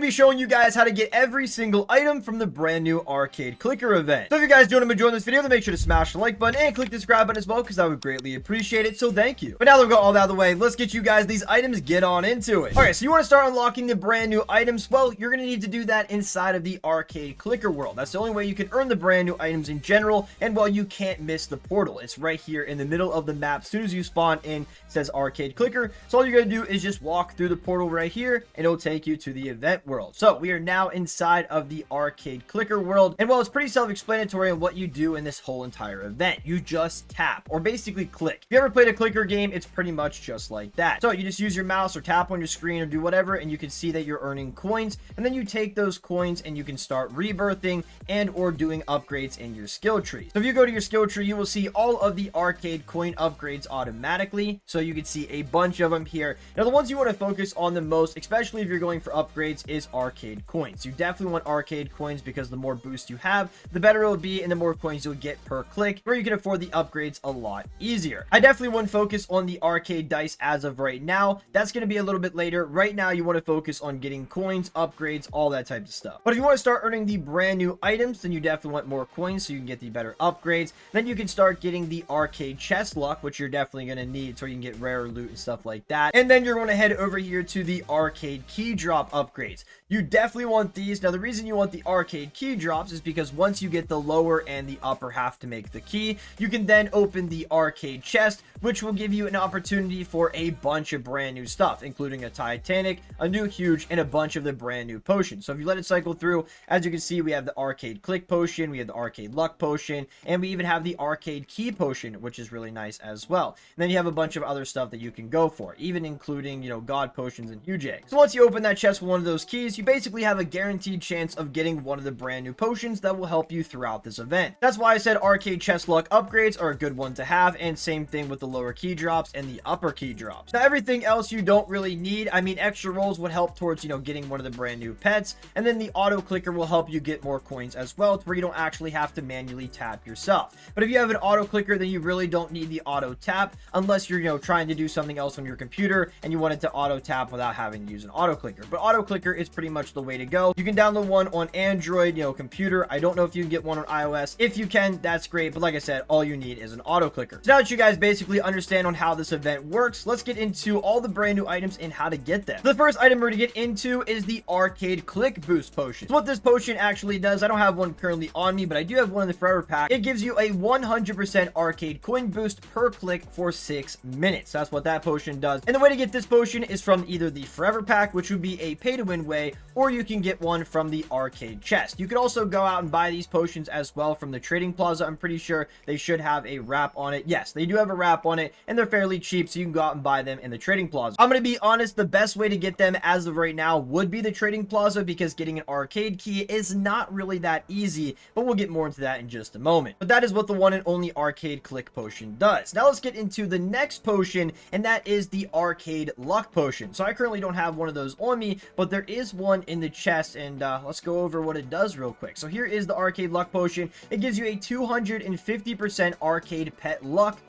to be showing you guys how to get every single item from the brand new arcade clicker event. So if you guys do want to enjoy this video, then make sure to smash the like button and click the subscribe button as well, because I would greatly appreciate it. So thank you. But now that we've got all that out of the way, let's get you guys these items, get on into it. Alright, so you want to start unlocking the brand new items. Well, you're going to need to do that inside of the arcade clicker world. That's the only way you can earn the brand new items in general, and well, you can't miss the portal. It's right here in the middle of the map. As soon as you spawn in, it says arcade clicker. So all you're going to do is just walk through the portal right here, and it'll take you to the event world. So we are now inside of the arcade clicker world, and well, it's pretty self-explanatory on what you do in this whole entire event. You just tap, or basically click. If you ever played a clicker game, it's pretty much just like that. So you just use your mouse or tap on your screen or do whatever, and you can see that you're earning coins, and then you take those coins and you can start rebirthing and or doing upgrades in your skill tree. So if you go to your skill tree, you will see all of the arcade coin upgrades automatically. So you can see a bunch of them here. Now the ones you want to focus on the most, especially if you're going for upgrades, is arcade coins. You definitely want arcade coins because the more boost you have, the better it will be, and the more coins you'll get per click, where you can afford the upgrades a lot easier. I definitely want to focus on the arcade dice as of right now. That's going to be a little bit later. Right now you want to focus on getting coins, upgrades, all that type of stuff. But if you want to start earning the brand new items, then you definitely want more coins so you can get the better upgrades. Then you can start getting the arcade chest luck, which you're definitely going to need so you can get rare loot and stuff like that. And then you're going to head over here to the arcade key drop upgrades. You definitely want these. Now the reason you want the arcade key drops is because once you get the lower and the upper half to make the key, you can then open the arcade chest, which will give you an opportunity for a bunch of brand new stuff, including a Titanic, a new huge, and a bunch of the brand new potions. So if you let it cycle through, as you can see, we have the arcade click potion, we have the arcade luck potion, and we even have the arcade key potion, which is really nice as well. And then you have a bunch of other stuff that you can go for, even including, you know, god potions and huge eggs. So once you open that chest with one of those keys, you basically have a guaranteed chance of getting one of the brand new potions that will help you throughout this event. That's why I said arcade chest luck upgrades are a good one to have, and same thing with the lower key drops and the upper key drops. Now everything else you don't really need. I mean, extra rolls would help towards, you know, getting one of the brand new pets, and then the auto clicker will help you get more coins as well, to where you don't actually have to manually tap yourself. But if you have an auto clicker, then you really don't need the auto tap unless you're, you know, trying to do something else on your computer and you want it to auto tap without having to use an auto clicker. But auto clicker is pretty much the way to go. You can download one on Android, you know, computer. I don't know if you can get one on iOS. If you can, that's great, but like I said, all you need is an auto clicker. So now that you guys basically understand on how this event works, let's get into all the brand new items and how to get them. The first item we're going to get into is the arcade click boost potion. So what this potion actually does, I don't have one currently on me, but I do have one in the forever pack. It gives you a 100% arcade coin boost per click for 6 minutes. That's what that potion does. And the way to get this potion is from either the forever pack, which would be a pay to win way, or you can get one from the arcade chest. You could also go out and buy these potions as well from the trading plaza. I'm pretty sure they should have a wrap on it. Yes, they do have a wrap on it, and they're fairly cheap, so you can go out and buy them in the trading plaza. I'm going to be honest, the best way to get them as of right now would be the trading plaza, because getting an arcade key is not really that easy, but we'll get more into that in just a moment. But that is what the one and only arcade click potion does. Now let's get into the next potion, and that is the arcade luck potion. So I currently don't have one of those on me, but there is one in the chest, and let's go over what it does real quick. So here is the arcade luck potion. It gives you a 250% arcade pet luck.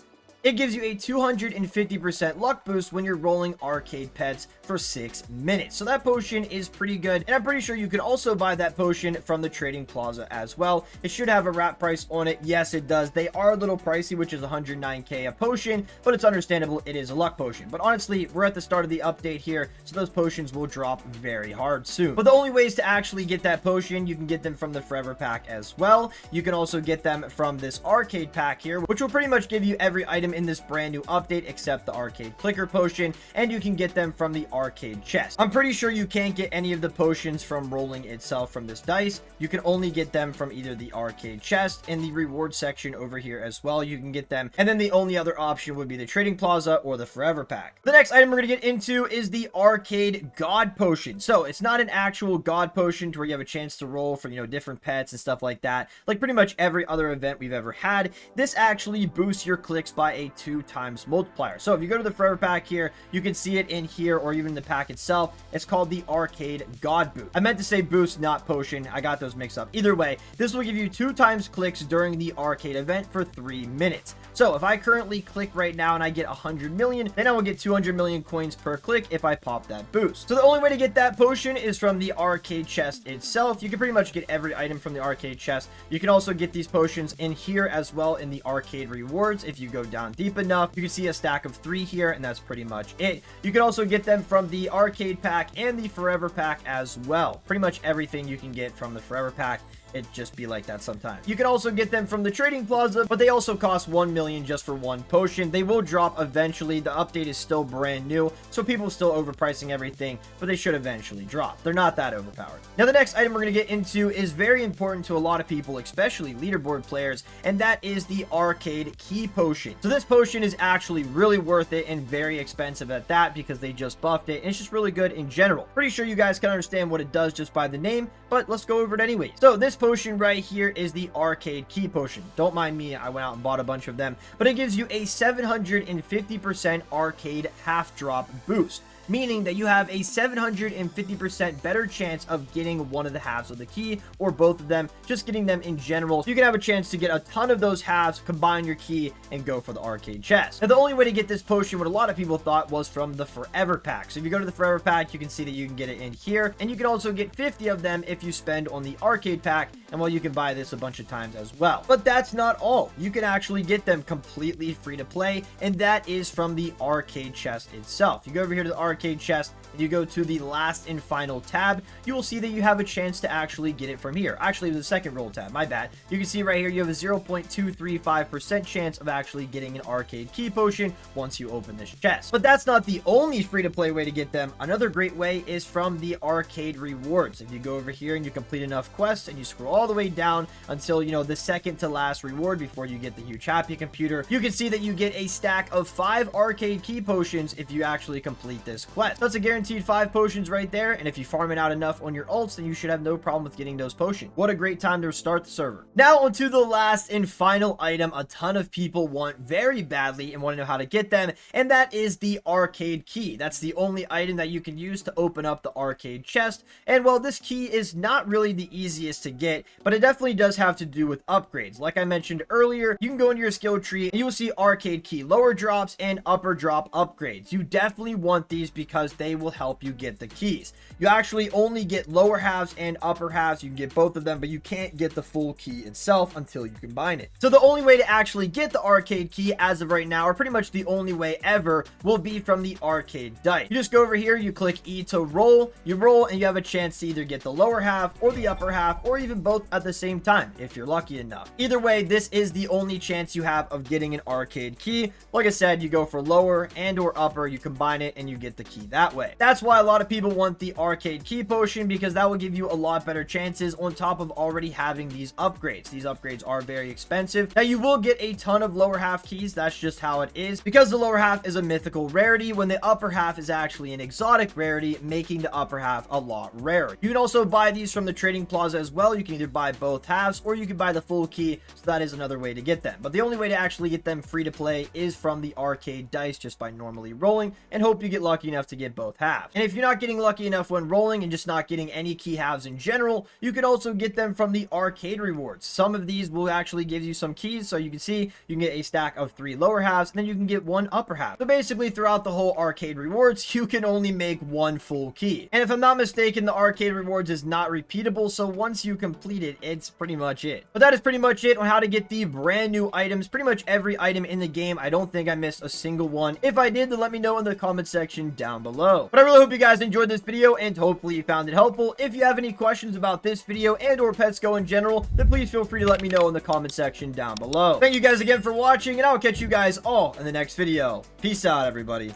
It gives you a 250% luck boost when you're rolling arcade pets for 6 minutes. So that potion is pretty good, and I'm pretty sure you could also buy that potion from the trading plaza as well. It should have a wrap price on it. Yes, it does. They are a little pricey, which is 109k a potion, but it's understandable. It is a luck potion. But honestly, we're at the start of the update here, so those potions will drop very hard soon. But the only ways to actually get that potion, you can get them from the forever pack as well. You can also get them from this arcade pack here, which will pretty much give you every item in this brand new update except the arcade clicker potion, and you can get them from the arcade chest. I'm pretty sure you can't get any of the potions from rolling itself from this dice. You can only get them from either the arcade chest in the reward section over here as well. You can get them, and then the only other option would be the trading plaza or the forever pack. The next item we're going to get into is the arcade god potion. So it's not an actual god potion to where you have a chance to roll for, you know, different pets and stuff like that, like pretty much every other event we've ever had. This actually boosts your clicks by a 2 times multiplier. So if you go to the forever pack here, you can see it in here or even the pack itself. It's called the Arcade God Boost. I meant to say boost, not potion. I got those mixed up. Either way, this will give you 2 times clicks during the arcade event for 3 minutes. So if I currently click right now and I get 100 million, then I will get 200 million coins per click if I pop that boost. So the only way to get that potion is from the arcade chest itself. You can pretty much get every item from the arcade chest. You can also get these potions in here as well in the arcade rewards. If you go down deep enough, you can see a stack of 3 here, and that's pretty much it. You can also get them from the arcade pack and the forever pack as well. Pretty much everything you can get from the forever pack. It just be like that sometimes. You can also get them from the trading plaza, but they also cost 1 million just for 1 potion. They will drop eventually. The update is still brand new, so people are still overpricing everything, but they should eventually drop. They're not that overpowered. Now, the next item we're going to get into is very important to a lot of people, especially leaderboard players, and that is the arcade key potion. So this potion is actually really worth it and very expensive at that because they just buffed it, and it's just really good in general. Pretty sure you guys can understand what it does just by the name, but let's go over it anyways. So this potion right here is the arcade key potion. Don't mind me, I went out and bought a bunch of them, but it gives you a 750% arcade half drop boost, meaning that you have a 750% better chance of getting one of the halves of the key or both of them, just getting them in general. You can have a chance to get a ton of those halves, combine your key, and go for the arcade chest. Now, the only way to get this potion, what a lot of people thought, was from the forever pack. So if you go to the forever pack, you can see that you can get it in here, and you can also get 50 of them if you spend on the arcade pack, and well, you can buy this a bunch of times as well. But that's not all. You can actually get them completely free to play, and that is from the arcade chest itself. You go over here to the arcade chest and you go to the last and final tab, you will see that you have a chance to actually get it from here. Actually, the second roll tab, my bad. You can see right here you have a 0.235% chance of actually getting an arcade key potion once you open this chest. But that's not the only free-to-play way to get them. Another great way is from the arcade rewards. If you go over here and you complete enough quests and you scroll all the way down until, you know, the second to last reward before you get the huge happy computer, you can see that you get a stack of 5 arcade key potions if you actually complete this quest. That's a guaranteed 5 potions right there, and if you farm it out enough on your ults, then you should have no problem with getting those potions. What a great time to start the server. Now onto the last and final item a ton of people want very badly and want to know how to get them, and that is the arcade key. That's the only item that you can use to open up the arcade chest, and well, this key is not really the easiest to get, but it definitely does have to do with upgrades. Like I mentioned earlier, you can go into your skill tree and you will see arcade key lower drops and upper drop upgrades. You definitely want these because they will help you get the keys. You actually only get lower halves and upper halves. You can get both of them, but you can't get the full key itself until you combine it. So the only way to actually get the arcade key as of right now, or pretty much the only way ever, will be from the arcade dice. You just go over here, you click E to roll, you roll, and you have a chance to either get the lower half or the upper half, or even both at the same time if you're lucky enough. Either way, this is the only chance you have of getting an arcade key. Like I said, you go for lower and or upper, you combine it, and you get the key that way. That's why a lot of people want the arcade key potion, because that will give you a lot better chances on top of already having these upgrades. These upgrades are very expensive. Now, you will get a ton of lower half keys. That's just how it is, because the lower half is a mythical rarity when the upper half is actually an exotic rarity, making the upper half a lot rarer. You can also buy these from the trading plaza as well. You can either buy both halves or you can buy the full key, so that is another way to get them. But the only way to actually get them free to play is from the arcade dice, just by normally rolling, and hope you get lucky enough to get both halves. And if you're not getting lucky enough when rolling and just not getting any key halves in general, you can also get them from the arcade rewards. Some of these will actually give you some keys, so you can see you can get a stack of 3 lower halves, and then you can get 1 upper half. So basically, throughout the whole arcade rewards, you can only make 1 full key. And if I'm not mistaken, the arcade rewards is not repeatable, so once you complete it, it's pretty much it. But that is pretty much it on how to get the brand new items. Pretty much every item in the game. I don't think I missed a single one. If I did, then let me know in the comment section down below. But I really hope you guys enjoyed this video, and hopefully you found it helpful. If you have any questions about this video and or Pets Go in general, then please feel free to let me know in the comment section down below. Thank you guys again for watching, and I'll catch you guys all in the next video. Peace out, everybody.